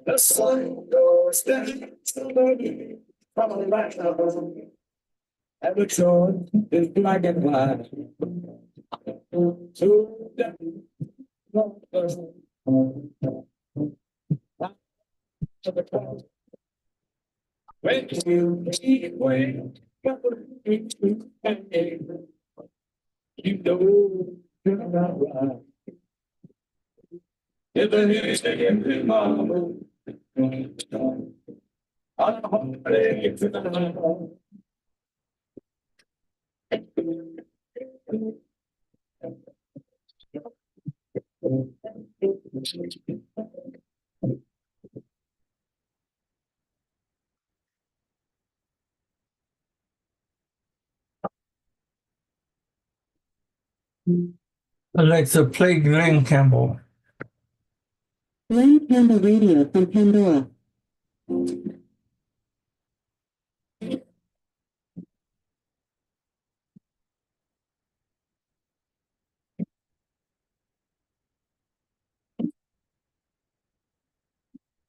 The sun goes down slowly from the right and the shore is black and white. So when you keep away, you know you're not right. If the news again tomorrow, I'm ready for the Alexa, play Glenn Campbell. Glenn Campbell Radio from Pandora.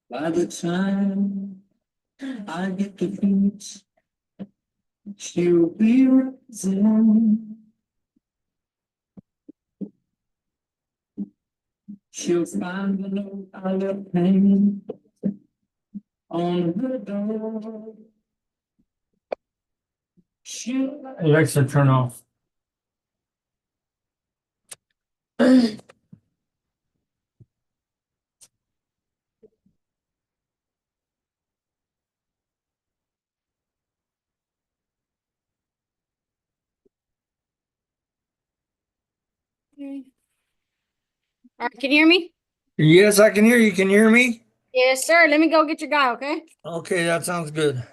By the time I get the beach, she'll be rising. She'll find the note I left hanging on the door. Alexa, turn off. All right, can you hear me? Yes, I can hear you. Can you hear me? Yes, sir. Let me go get your guy, okay? Okay, that sounds good.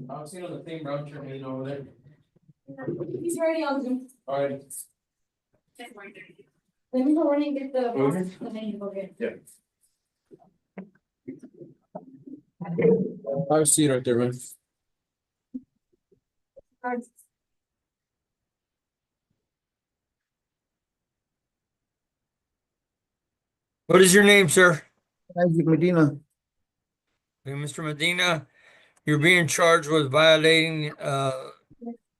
I'll see you on the thing, bro. Turn over there. He's ready on Zoom. All right. Let me go run and get the Okay. and then you go get it. I'll see you right there, man. Cards. What is your name, sir? Isaac Medina. Hey, Mr. Medina, you're being charged with violating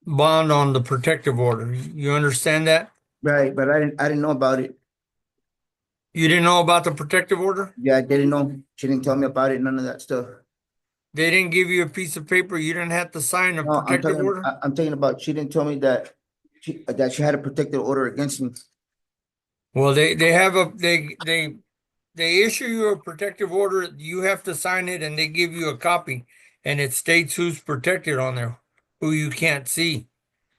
bond on the protective order. You understand that? Right, but I didn't know about it. You didn't know about the protective order? Yeah, I didn't know. She didn't tell me about it, none of that stuff. They didn't give you a piece of paper. You didn't have to sign a No, protective order? I'm talking about she didn't tell me that she had a protective order against me. Well, they have a they issue you a protective order. You have to sign it, and they give you a copy, and it states who's protected on there, who you can't see.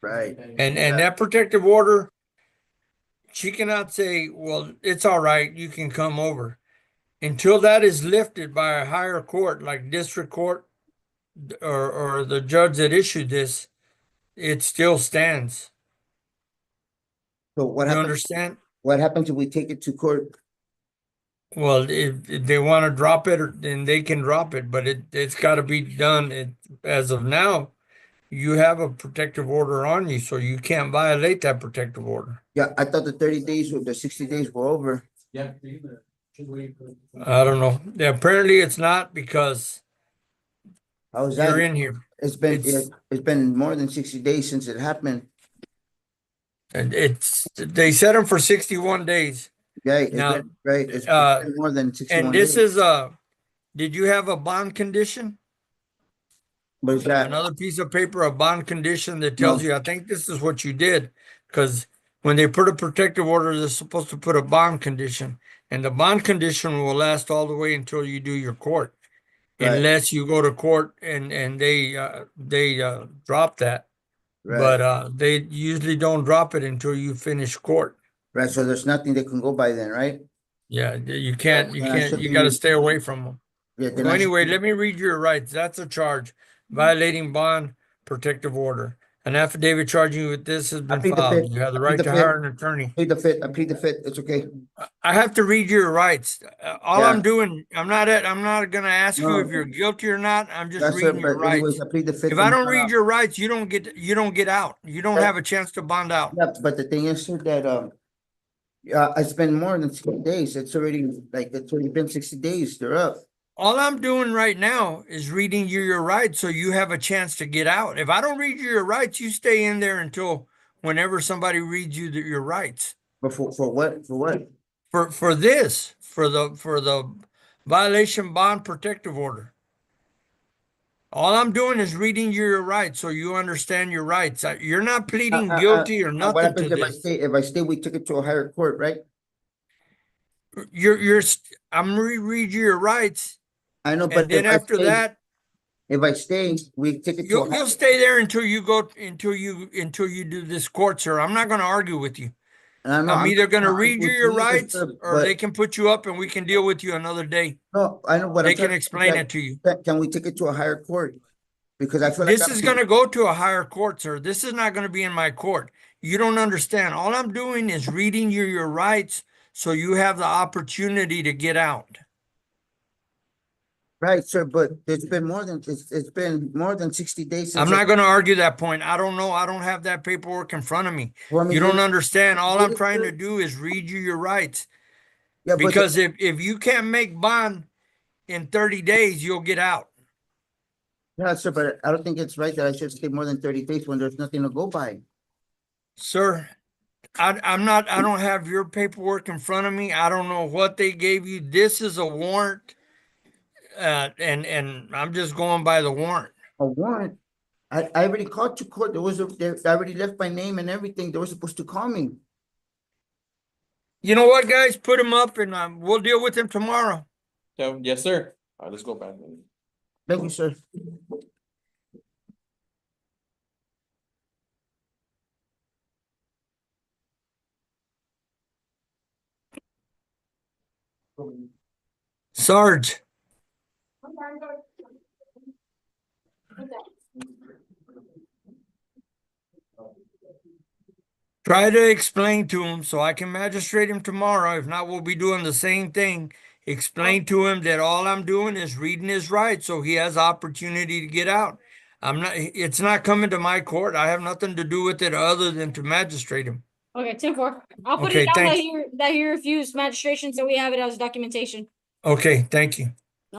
Right. And that protective order, she cannot say, well, it's all right, you can come over. Until that is lifted by a higher court, like district court or the judge that issued this, it still stands. So what You happened? understand? What happens if we take it to court? Well, if they want to drop it, then they can drop it, but it's got to be done. As of now, you have a protective order on you, so you can't violate that protective order. Yeah, I thought the 30 days or the 60 days were over. Yeah. I don't know. Yeah, apparently it's not because How was that? you're in here. It's been more than 60 days since it happened. And they set them for 61 days. Right, Now, it's been more than 61 And this days. is did you have a bond condition? But is that, Another piece of paper, a bond condition that tells No. you, I think this is what you did. Because when they put a protective order, they're supposed to put a bond condition. And the bond condition will last all the way until you do your court. Right. Unless you go to court and they drop that. right, But they usually don't drop it until you finish court. right, so there's nothing they can go by then, right? Yeah, you can't, Then I should you be- got to stay away from them. Yeah, then So I should anyway, be- let me read your rights. That's a charge. Violating bond protective order. An affidavit charging you with this has been plead the filed. fifth. You have the I plead right the to fifth. hire an attorney. Plead the fifth, I plead the fifth, it's okay. I have to read your rights. All Yeah. I'm doing, I'm not gonna ask you No. if you're guilty or not. I'm just That's it, reading your but anyways, rights. I plead the fifth. If I and don't bond read out. your rights, you don't get out. You don't Right. have a chance to bond out. Yeah, but the thing is, sir, that, yeah, I spent more than 60 days, it's already been 60 days, they're up. All I'm doing right now is reading you your rights so you have a chance to get out. If I don't read you your rights, you stay in there until whenever somebody reads you your rights. But for what, for what? For the violation bond protective order. All I'm doing is reading you your rights so you understand your rights. You're not pleading guilty or What nothing to happens if I this. stay, we took it to a higher court, right? I'm read you your rights, I know, but and then if I after stay- that, If I stay, we take it to a you'll higher. stay there until you do this court, sir. I'm not going to argue with you. I know, I'm either going to not read you with your either, rights, sir, or but- they can put you up and we can deal with you another day. No, I know, but They I'm can trying to- explain it to you. Can we take it to a higher court? Because I feel like. This is going to go to a higher court, sir. This is not going to be in my court. You don't understand. All I'm doing is reading you your rights so you have the opportunity to get out. Right, sir, but it's been more than 60 days. I'm since not going to argue that point. I don't know. I don't have that paperwork in front of me. Well, I mean, You don't you- understand. All you I'm did it, trying sir. to do is read you your rights. Yeah, but Because if you can't make bond in 30 days, you'll get out. yeah, sir, but I don't think it's right that I should stay more than 30 days when there's nothing to go by. Sir, I don't have your paperwork in front of me. I don't know what they gave you. This is a warrant. And I'm just going by the warrant. A warrant. I already called to court. I already left my name and everything. They were supposed to call me. You know what, guys? Put him up and we'll deal with him tomorrow. So, yes, sir. All right, let's go back. Thank you, sir. Sarge, try to explain to him so I can magistrate him tomorrow. If not, we'll be doing the same thing. Explain to him that all I'm doing is reading his rights so he has opportunity to get out. It's not coming to my court. I have nothing to do with it other than to magistrate him. Okay, 10-4. I'll put Okay, it down thanks. that he refused magistration, so we have it as documentation. Okay, thank you.